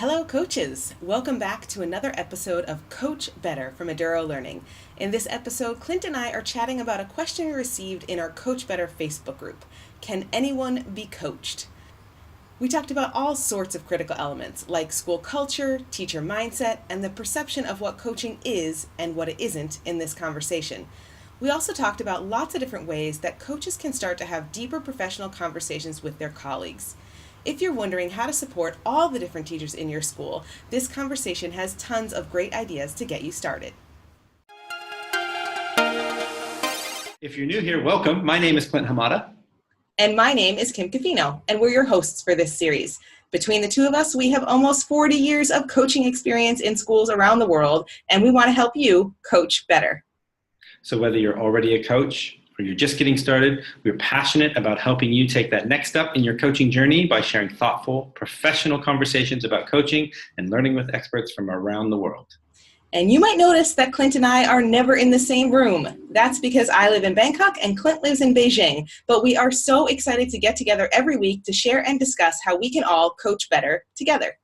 Hello, coaches! Welcome back to another episode of Coach Better from Eduro Learning. In this episode, Clint and I are chatting about a question we received in our Coach Better Facebook group. Can anyone be coached? We talked about all sorts of critical elements like school culture, teacher mindset, and the perception of what coaching is and what it isn't in this conversation. We also talked about lots of different ways that coaches can start to have deeper professional conversations with their colleagues. If you're wondering how to support all the different teachers in your school, this conversation has tons of great ideas to get you started. If you're new here, welcome. My name is Clint Hamada. And my name is Kim Cafino, and we're your hosts for this series. Between the two of us, we have almost 40 years of coaching experience in schools around the world, and we want to help you coach better. So whether you're already a coach or you're just getting started, we're passionate about helping you take that next step in your coaching journey by sharing thoughtful, professional conversations about coaching and learning with experts from around the world. And you might notice that Clint and I are never in the same room. That's because I live in Bangkok and Clint lives in Beijing. But we are so excited to get together every week to share and discuss how we can all coach better together.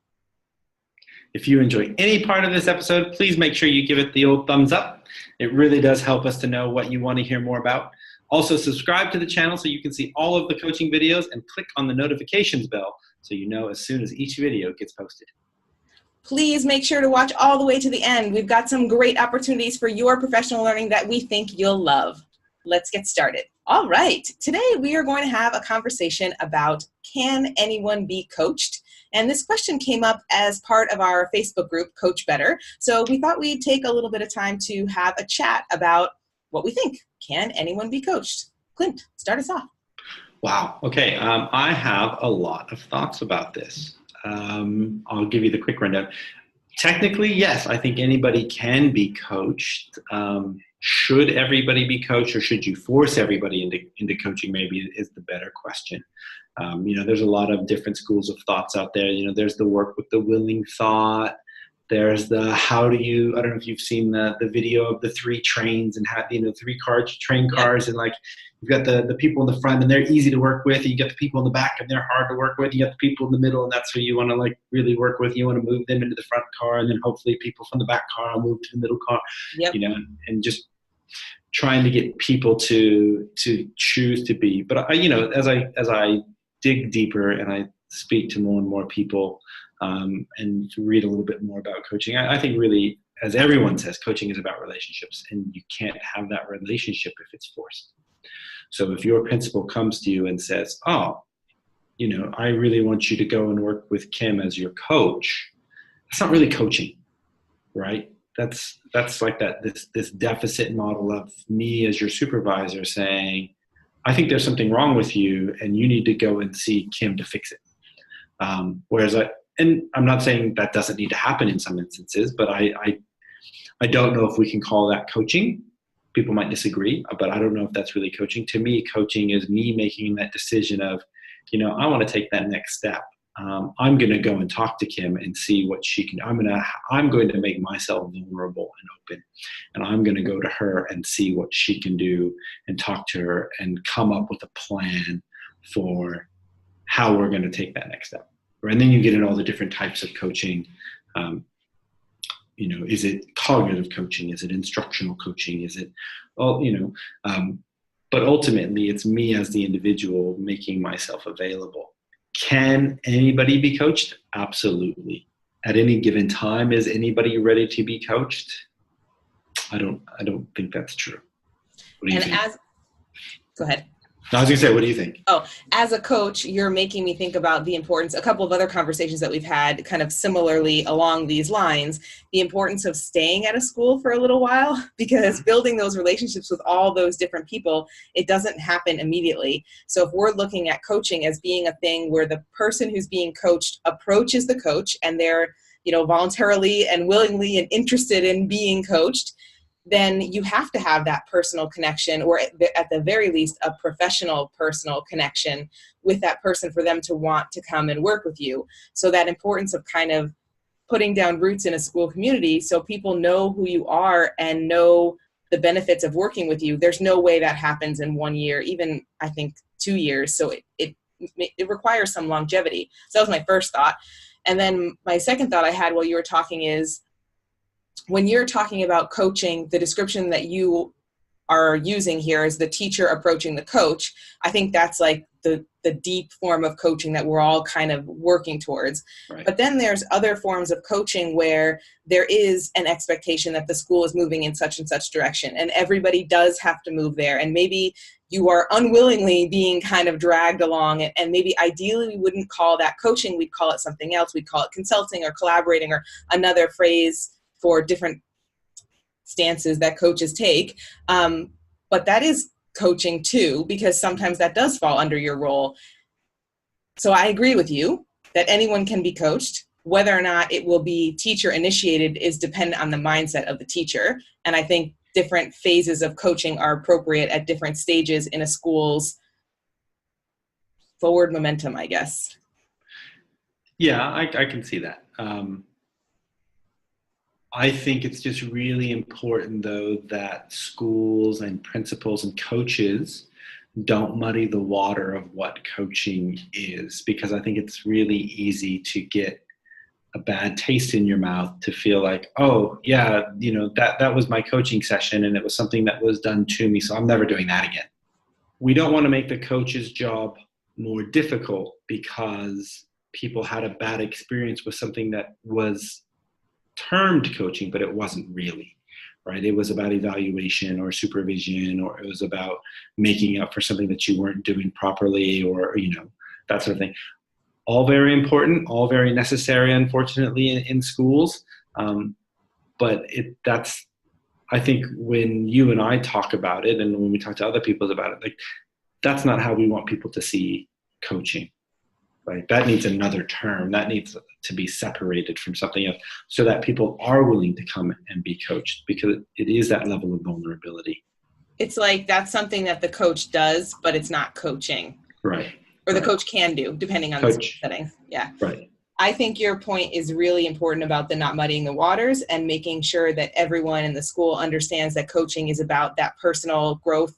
If you enjoy any part of this episode, please make sure you give it the old thumbs up. It really does help us to know what you want to hear more about. Also, subscribe to the channel so you can see all of the coaching videos and click on the notifications bell so you know as soon as each video gets posted. Please make sure to watch all the way to the end. We've got some great opportunities for your professional learning that we think you'll love. Let's get started. All right, today we are going to have a conversation about can anyone be coached? And this question came up as part of our Facebook group, Coach Better. So we thought we'd take a little bit of time to have a chat about what we think. Can anyone be coached? Clint, start us off. Wow. Okay. I have a lot of thoughts about this. I'll give you the quick rundown. Technically, yes, I think anybody can be coached. Should everybody be coached, or should you force everybody into coaching, maybe is the better question. There's a lot of different schools of thoughts out there. There's the work with the willing thought. There's the I don't know if you've seen the video of the three trains and how, train cars, and like you've got the people in the front and they're easy to work with. And you get the people in the back and they're hard to work with. You got the people in the middle and that's who you want to like really work with. You want to move them into the front car, and then hopefully people from the back car will move to the middle car, and just trying to get people to choose to be. But as I dig deeper and I speak to more and more people, and read a little bit more about coaching, I think really, as everyone says, coaching is about relationships, and you can't have that relationship if it's forced. So if your principal comes to you and says, I really want you to go and work with Kim as your coach, that's not really coaching, right? That's like this deficit model of me as your supervisor saying, I think there's something wrong with you and you need to go and see Kim to fix it. And I'm not saying that doesn't need to happen in some instances, but I don't know if we can call that coaching. People might disagree, but I don't know if that's really coaching. To me, coaching is me making that decision of, I want to take that next step. I'm going to go and talk to Kim and see what she can. I'm going to make myself vulnerable and open, and I'm going to go to her and see what she can do and talk to her and come up with a plan for how we're going to take that next step. And then you get in all the different types of coaching. Is it cognitive coaching? Is it instructional coaching? Is it, but ultimately it's me as the individual making myself available. Can anybody be coached? Absolutely. At any given time, is anybody ready to be coached? I don't think that's true. What do you think? Go ahead. I was going to say, what do you think? As a coach, you're making me think about the importance, a couple of other conversations that we've had kind of similarly along these lines, the importance of staying at a school for a little while, because building those relationships with all those different people, it doesn't happen immediately. So if we're looking at coaching as being a thing where the person who's being coached approaches the coach and they're, voluntarily and willingly and interested in being coached, then you have to have that personal connection, or at the very least, a professional personal connection with that person for them to want to come and work with you. So that importance of kind of putting down roots in a school community so people know who you are and know the benefits of working with you. There's no way that happens in 1 year, even I think 2 years. So it requires some longevity. So that was my first thought. And then my second thought I had while you were talking is, when you're talking about coaching, the description that you are using here is the teacher approaching the coach. I think that's like the deep form of coaching that we're all kind of working towards. Right. But then there's other forms of coaching where there is an expectation that the school is moving in such and such direction, and everybody does have to move there. And maybe you are unwillingly being kind of dragged along, and maybe ideally we wouldn't call that coaching, we'd call it something else. We'd call it consulting or collaborating or another phrase for different stances that coaches take. But that is coaching too, because sometimes that does fall under your role. So I agree with you that anyone can be coached. Whether or not it will be teacher initiated is dependent on the mindset of the teacher. And I think different phases of coaching are appropriate at different stages in a school's forward momentum, I guess. Yeah, I can see that. I think it's just really important, though, that schools and principals and coaches don't muddy the water of what coaching is, because I think it's really easy to get a bad taste in your mouth, to feel like, oh, yeah, that was my coaching session and it was something that was done to me, so I'm never doing that again. We don't want to make the coach's job more difficult because people had a bad experience with something that was termed coaching, but it wasn't really, right? It was about evaluation or supervision, or it was about making up for something that you weren't doing properly, or, that sort of thing. All very important, all very necessary, unfortunately, in schools. But I think when you and I talk about it, and when we talk to other people about it, like, that's not how we want people to see coaching. Right? That needs another term. That needs to be separated from something else, so that people are willing to come and be coached, because it is that level of vulnerability. It's like that's something that the coach does, but it's not coaching. Right. Or the coach can do, depending on the setting. Yeah. Right. I think your point is really important about the not muddying the waters and making sure that everyone in the school understands that coaching is about that personal growth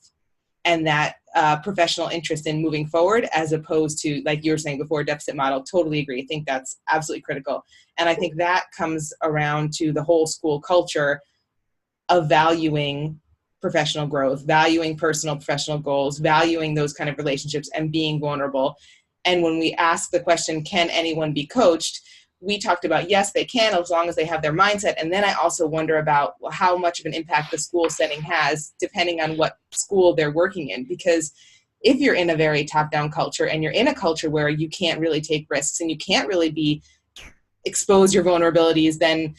and that professional interest in moving forward, as opposed to, like you were saying before, deficit model. Totally agree. I think that's absolutely critical. And I think that comes around to the whole school culture of valuing professional growth, valuing personal professional goals, valuing those kind of relationships, and being vulnerable. And when we ask the question, can anyone be coached? We talked about, yes, they can, as long as they have their mindset. And then I also wonder about how much of an impact the school setting has, depending on what school they're working in. Because if you're in a very top-down culture, and you're in a culture where you can't really take risks and you can't really expose your vulnerabilities, then,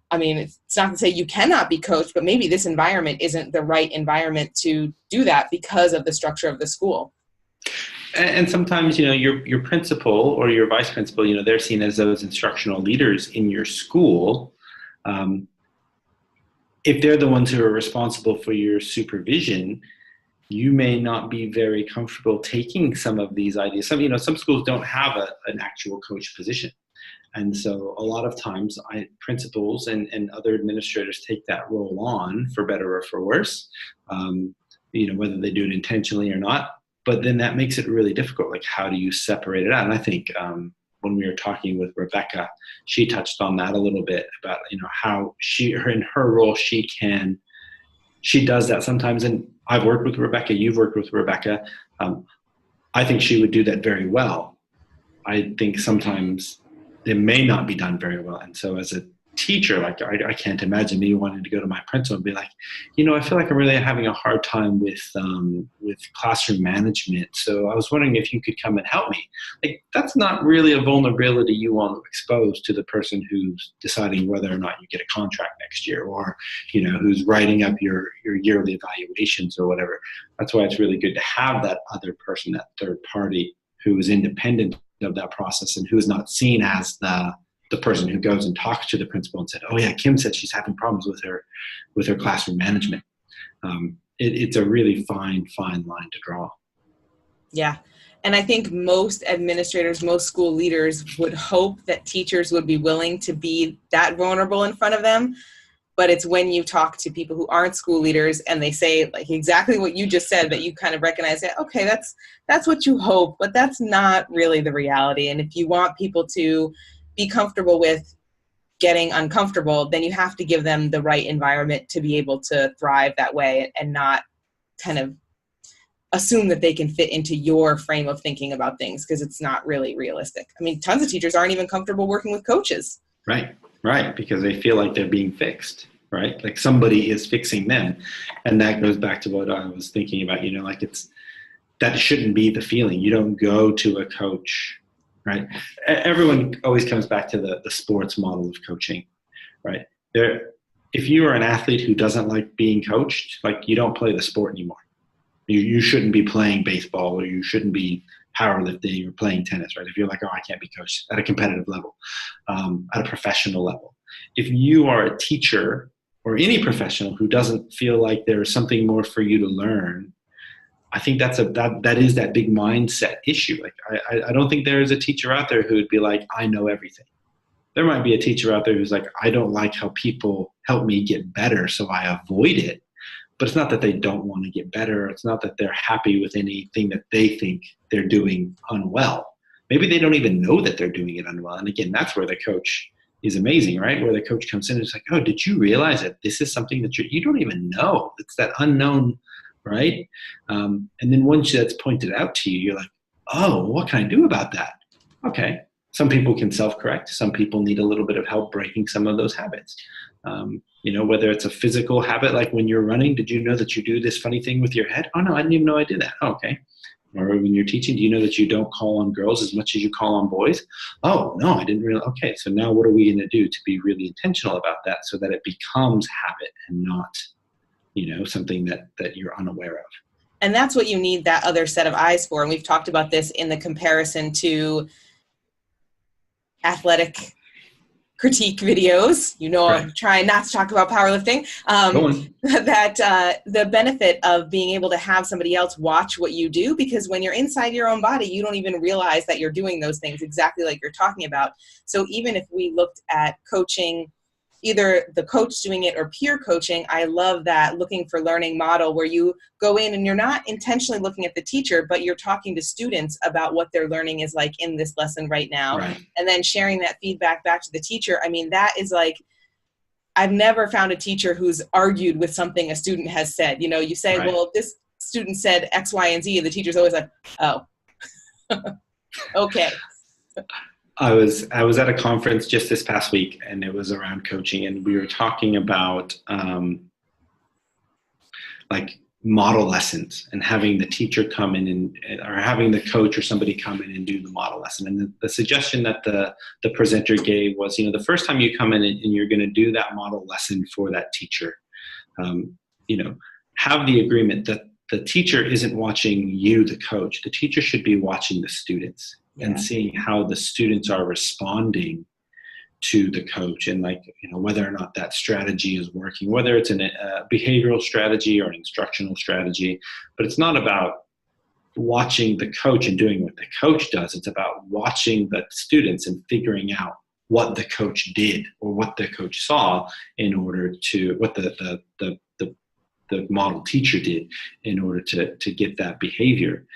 I mean, it's not to say you cannot be coached, but maybe this environment isn't the right environment to do that because of the structure of the school. And sometimes, your principal or your vice principal, they're seen as those instructional leaders in your school. If they're the ones who are responsible for your supervision, you may not be very comfortable taking some of these ideas. Some schools don't have an actual coach position. And so a lot of times principals and other administrators take that role on, for better or for worse, whether they do it intentionally or not. But then that makes it really difficult. Like, how do you separate it out? And I think when we were talking with Rebecca, she touched on that a little bit about, how in her role, she does that sometimes. And I've worked with Rebecca, you've worked with Rebecca. I think she would do that very well. I think sometimes it may not be done very well. And so as a teacher, like, I can't imagine me wanting to go to my principal and be like, I feel like I'm really having a hard time with classroom management. So I was wondering if you could come and help me. Like, that's not really a vulnerability you want to expose to the person who's deciding whether or not you get a contract next year, or, who's writing up your yearly evaluations or whatever. That's why it's really good to have that other person, that third party, who is independent of that process and who is not seen as the person who goes and talks to the principal and said, oh yeah, Kim said she's having problems with her classroom management. It's a really fine line to draw. Yeah. And I think most administrators, most school leaders would hope that teachers would be willing to be that vulnerable in front of them. But it's when you talk to people who aren't school leaders and they say, like, exactly what you just said, that you kind of recognize that, okay, that's what you hope, but that's not really the reality. And if you want people to be comfortable with getting uncomfortable, then you have to give them the right environment to be able to thrive that way and not kind of assume that they can fit into your frame of thinking about things, because it's not really realistic. I mean, tons of teachers aren't even comfortable working with coaches. Right, because they feel like they're being fixed, right? Like somebody is fixing them. And that goes back to what I was thinking about, like that shouldn't be the feeling. You don't go to a coach, right? Everyone always comes back to the sports model of coaching, right? If you are an athlete who doesn't like being coached, like you don't play the sport anymore. You shouldn't be playing baseball, or you shouldn't be powerlifting or playing tennis, right? If you're like, oh, I can't be coached at a competitive level, at a professional level. If you are a teacher or any professional who doesn't feel like there's something more for you to learn, I think that is that big mindset issue. Like I don't think there is a teacher out there who would be like, I know everything. There might be a teacher out there who's like, I don't like how people help me get better, so I avoid it. But it's not that they don't want to get better. It's not that they're happy with anything that they think they're doing unwell. Maybe they don't even know that they're doing it unwell. And again, that's where the coach is amazing, right? Where the coach comes in and it's like, oh, did you realize that this is something that you don't even know? It's that unknown, right? And then once that's pointed out to you, you're like, oh, what can I do about that? Okay. Some people can self-correct. Some people need a little bit of help breaking some of those habits. Whether it's a physical habit, like when you're running, did you know that you do this funny thing with your head? Oh, no, I didn't even know I did that. Oh, okay. Or when you're teaching, do you know that you don't call on girls as much as you call on boys? Oh, no, I didn't really. Okay, so now what are we going to do to be really intentional about that so that it becomes habit and not, something that you're unaware of? And that's what you need that other set of eyes for. And we've talked about this in the comparison to athletic critique videos. Right. I'm trying not to talk about powerlifting. That the benefit of being able to have somebody else watch what you do, because when you're inside your own body, you don't even realize that you're doing those things exactly like you're talking about. So even if we looked at coaching, either the coach doing it or peer coaching, I love that looking for learning model where you go in and you're not intentionally looking at the teacher, but you're talking to students about what their learning is like in this lesson right now. Right. And then sharing that feedback back to the teacher. I mean, that is like, I've never found a teacher who's argued with something a student has said. You say, right, well, this student said X, Y, and Z, and the teacher's always like, oh, okay. I was at a conference just this past week, and it was around coaching, and we were talking about like model lessons and having the teacher come in or having the coach or somebody come in and do the model lesson. And the suggestion that the presenter gave was, the first time you come in and you're going to do that model lesson for that teacher, have the agreement that the teacher isn't watching you, the coach. The teacher should be watching the students. Yeah. And seeing how the students are responding to the coach, and whether or not that strategy is working, whether it's a behavioral strategy or an instructional strategy. But it's not about watching the coach and doing what the coach does. It's about watching the students and figuring out what the coach did or what the coach saw in order to what the model teacher did in order to get that behavior.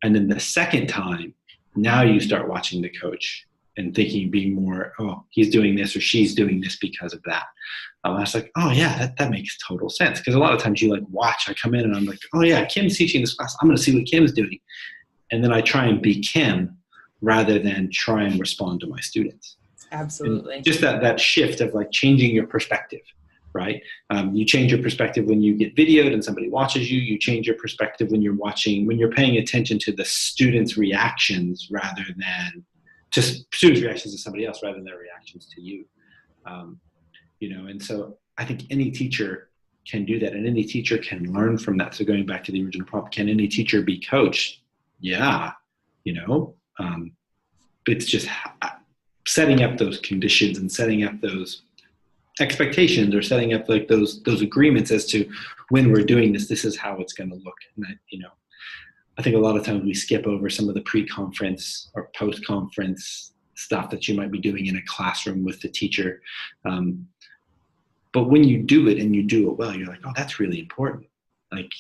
And then the second time, now you start watching the coach and being more, oh, he's doing this or she's doing this because of that. I was like, oh yeah, that makes total sense. Because a lot of times you watch, I come in and I'm like, oh yeah, Kim's teaching this class. I'm going to see what Kim's doing. And then I try and be Kim rather than try and respond to my students. Absolutely. And just that shift of changing your perspective. Right? You change your perspective when you get videoed and somebody watches you. You change your perspective when you're paying attention to the students' reactions rather than just students' reactions to somebody else rather than their reactions to you. And so I think any teacher can do that, and any teacher can learn from that. So going back to the original prompt, can any teacher be coached? Yeah. It's just setting up those conditions and setting up those expectations or setting up those agreements as to when we're doing this is how it's going to look. And I think a lot of times we skip over some of the pre-conference or post-conference stuff that you might be doing in a classroom with the teacher. But when you do it and you do it well, you're like, oh, that's really important.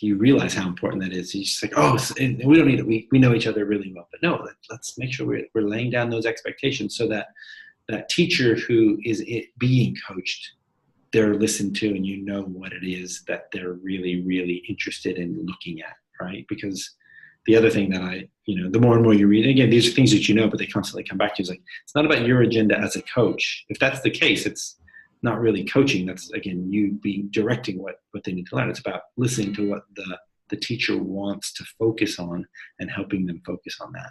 You realize how important that is. You're just like, oh, we don't need it. We know each other really well. But no, let's make sure we're laying down those expectations so that that teacher who is being coached, they're listened to, and you know what it is that they're really, really interested in looking at, right? Because the other thing that the more and more you read, again, these are things that you know, but they constantly come back to you. It's like, it's not about your agenda as a coach. If that's the case, it's not really coaching. That's, again, you being directing what they need to learn. It's about listening to what the teacher wants to focus on and helping them focus on that.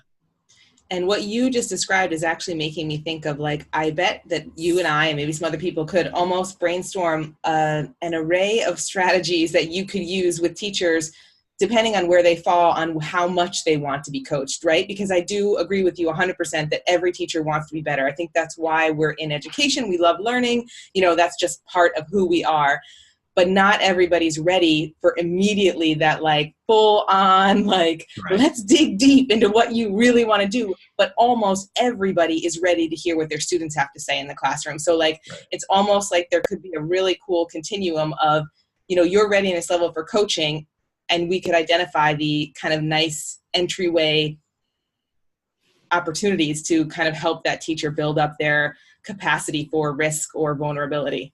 And what you just described is actually making me think of, like, I bet that you and I and maybe some other people could almost brainstorm an array of strategies that you could use with teachers depending on where they fall on how much they want to be coached, right? Because I do agree with you 100% that every teacher wants to be better. I think that's why we're in education. We love learning. That's just part of who we are. But not everybody's ready for immediately that, like, full on, like, right. Let's dig deep into what you really want to do. But almost everybody is ready to hear what their students have to say in the classroom. So, like, right. It's almost like there could be a really cool continuum of, your readiness level for coaching, and we could identify the kind of nice entryway opportunities to kind of help that teacher build up their capacity for risk or vulnerability.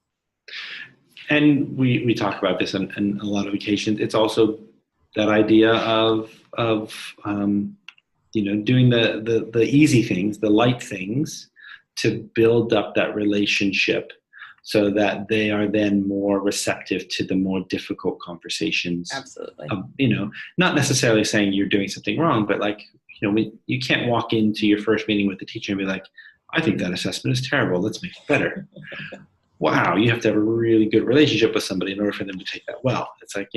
And we talk about this on a lot of occasions. It's also that idea of doing the easy things, the light things, to build up that relationship so that they are then more receptive to the more difficult conversations. Absolutely. Not necessarily saying you're doing something wrong, but, like, you can't walk into your first meeting with the teacher and be like, I think that assessment is terrible. Let's make it better. Wow, you have to have a really good relationship with somebody in order for them to take that well. It's like,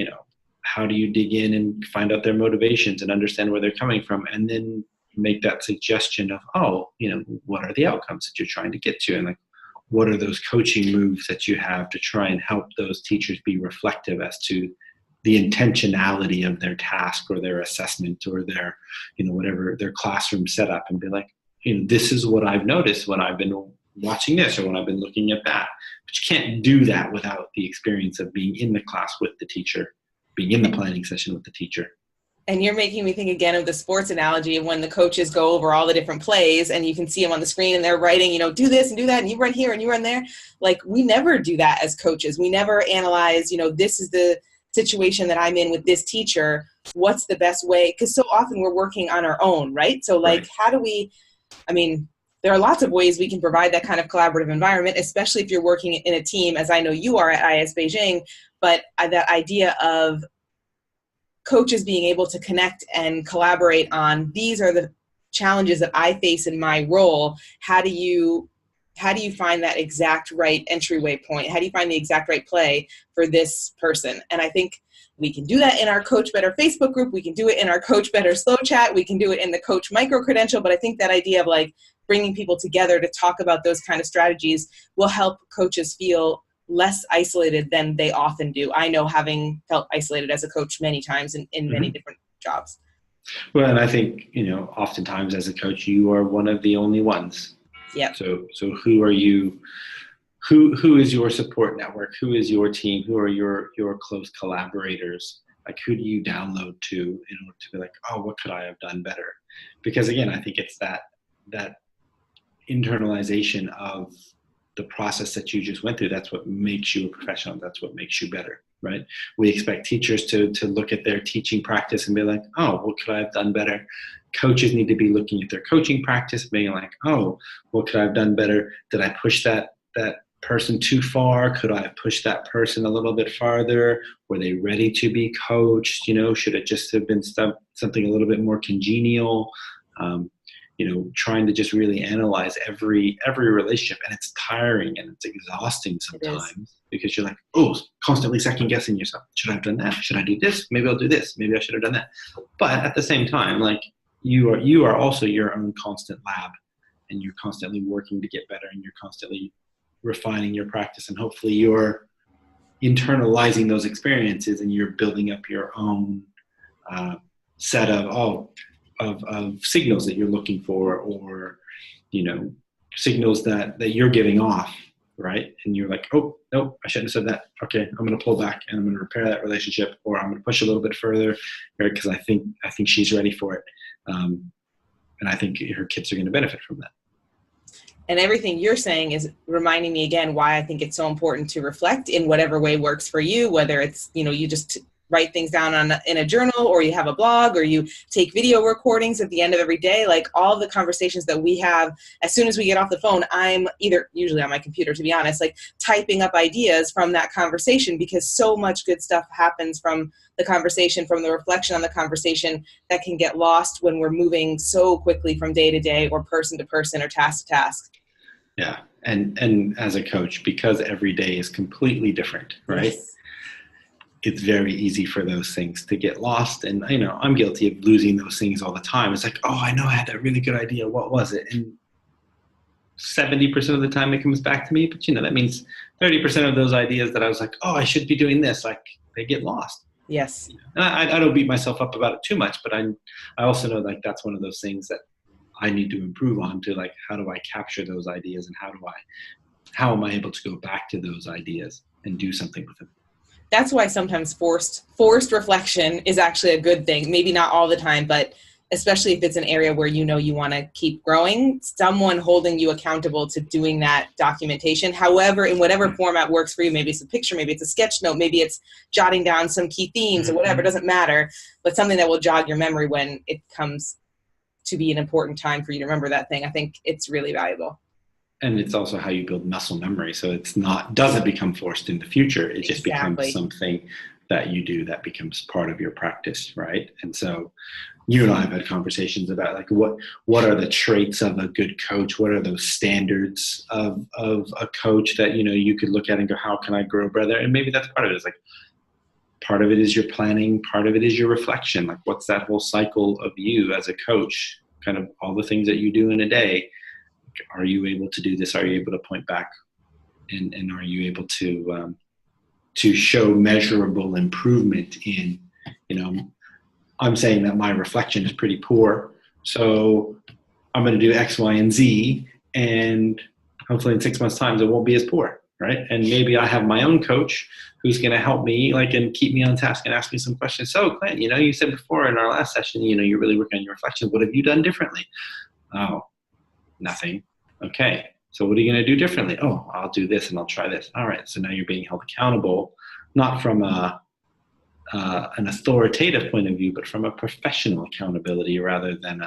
how do you dig in and find out their motivations and understand where they're coming from, and then make that suggestion of, what are the outcomes that you're trying to get to? And, like, what are those coaching moves that you have to try and help those teachers be reflective as to the intentionality of their task or their assessment or their, whatever their classroom setup, and be like, this is what I've noticed when I've been watching this or when I've been looking at that. But you can't do that without the experience of being in the class with the teacher, being in the planning session with the teacher. And you're making me think again of the sports analogy of when the coaches go over all the different plays and you can see them on the screen and they're writing, do this and do that, and you run here and you run there. Like, we never do that as coaches. We never analyze, this is the situation that I'm in with this teacher. What's the best way? Because so often we're working on our own, right? So, like, How do we, there are lots of ways we can provide that kind of collaborative environment, especially if you're working in a team, as I know you are at IS Beijing. But that idea of coaches being able to connect and collaborate on, these are the challenges that I face in my role. How do you find that exact right entryway point? How do you find the exact right play for this person? And I think we can do that in our Coach Better Facebook group. We can do it in our Coach Better Slow Chat. We can do it in the Coach Micro Credential. But I think that idea of, like, bringing people together to talk about those kind of strategies will help coaches feel less isolated than they often do. I know, having felt isolated as a coach many times in many different jobs. Well, and I think, oftentimes as a coach, you are one of the only ones. Yeah. So who are you? Who is your support network? Who is your team? Who are your close collaborators? Like, who do you download to in order to be like, oh, what could I have done better? Because, again, I think it's that internalization of the process that you just went through. That's what makes you a professional. That's what makes you better, right? We expect teachers to look at their teaching practice and be like, oh, what could I have done better? Coaches need to be looking at their coaching practice, being like, oh, what could I have done better? Did I push that person too far? Could I have pushed that person a little bit farther? Were they ready to be coached? Should it just have been something a little bit more congenial? Trying to just really analyze every relationship, and it's tiring and it's exhausting sometimes because you're like, oh, constantly second guessing yourself. Should I have done that? Should I do this? Maybe I'll do this. Maybe I should have done that. But at the same time, like, you are also your own constant lab, and you're constantly working to get better, and you're constantly refining your practice, and hopefully you're internalizing those experiences and you're building up your own set of signals that you're looking for, or signals that you're giving off, right? And you're like, oh, nope, I shouldn't have said that. Okay, I'm going to pull back and I'm going to repair that relationship, or I'm going to push a little bit further, right? Because I think she's ready for it, and I think her kids are going to benefit from that. And everything you're saying is reminding me again why I think it's so important to reflect in whatever way works for you, whether it's, you just write things down in a journal, or you have a blog, or you take video recordings at the end of every day. Like all the conversations that we have, as soon as we get off the phone, I'm usually on my computer, to be honest, like typing up ideas from that conversation, because so much good stuff happens from the conversation, from the reflection on the conversation, that can get lost when we're moving so quickly from day to day, or person to person, or task to task. Yeah. And as a coach, because every day is completely different, right? Yes. It's very easy for those things to get lost. And, I'm guilty of losing those things all the time. It's like, oh, I know I had that really good idea. What was it? And 70% of the time it comes back to me. But, that means 30% of those ideas that I was like, oh, I should be doing this, like they get lost. Yes. And I don't beat myself up about it too much, but I also know like that's one of those things that I need to improve on, to like, how do I capture those ideas, and how am I able to go back to those ideas and do something with them? That's why sometimes forced reflection is actually a good thing. Maybe not all the time, but especially if it's an area where you want to keep growing, someone holding you accountable to doing that documentation, however, in whatever format works for you. Maybe it's a picture, maybe it's a sketch note, maybe it's jotting down some key themes or whatever, it doesn't matter, but something that will jog your memory when it comes to be an important time for you to remember that thing. I think it's really valuable. And it's also how you build muscle memory. So it's doesn't become forced in the future. It just becomes something that you do that becomes part of your practice, right? And so you and I have had conversations about like what are the traits of a good coach? What are those standards of a coach that you could look at and go, how can I grow better? And maybe that's part of it. Is like part of it is your planning, part of it is your reflection. Like what's that whole cycle of you as a coach? Kind of all the things that you do in a day. Are you able to do this? Are you able to point back, and are you able to show measurable improvement in, I'm saying that my reflection is pretty poor, so I'm going to do X, Y, and Z, and hopefully in 6 months' time it won't be as poor, right? And maybe I have my own coach who's going to help me, and keep me on task and ask me some questions. So, Clint, you said before in our last session, you're really working on your reflection. What have you done differently? Oh, nothing. Okay. So what are you going to do differently? Oh, I'll do this and I'll try this. All right. So now you're being held accountable, not from an authoritative point of view, but from a professional accountability rather than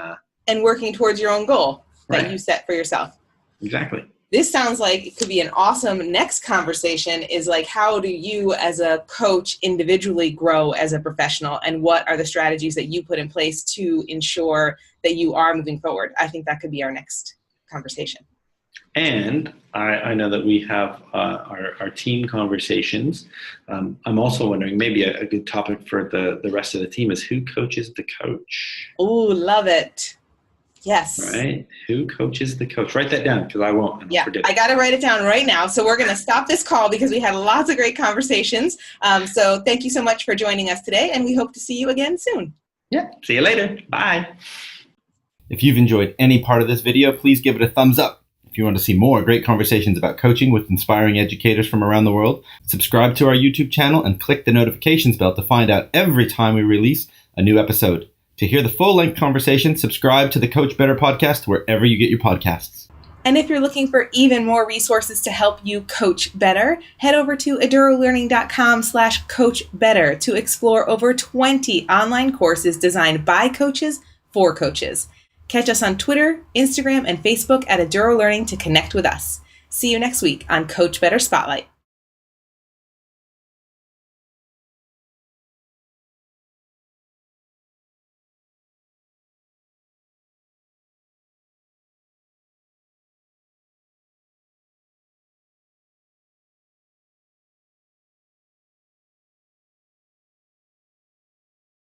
and working towards your own goal that you set for yourself. Exactly. This sounds like it could be an awesome next conversation, is like, how do you as a coach individually grow as a professional, and what are the strategies that you put in place to ensure that you are moving forward? I think that could be our next conversation. And I know that we have our team conversations. I'm also wondering, maybe a good topic for the rest of the team is who coaches the coach? Oh, love it. Yes. Right? Who coaches the coach? Write that down, because I won't. And yeah, I got to write it down right now. So we're going to stop this call because we had lots of great conversations. So thank you so much for joining us today, and we hope to see you again soon. Yeah. See you later. Bye. If you've enjoyed any part of this video, please give it a thumbs up. If you want to see more great conversations about coaching with inspiring educators from around the world, subscribe to our YouTube channel and click the notifications bell to find out every time we release a new episode. To hear the full-length conversation, subscribe to the Coach Better podcast wherever you get your podcasts. And if you're looking for even more resources to help you coach better, head over to edurolearning.com/coachbetter to explore over 20 online courses designed by coaches for coaches. Catch us on Twitter, Instagram, and Facebook at Eduro Learning to connect with us. See you next week on Coach Better Spotlight.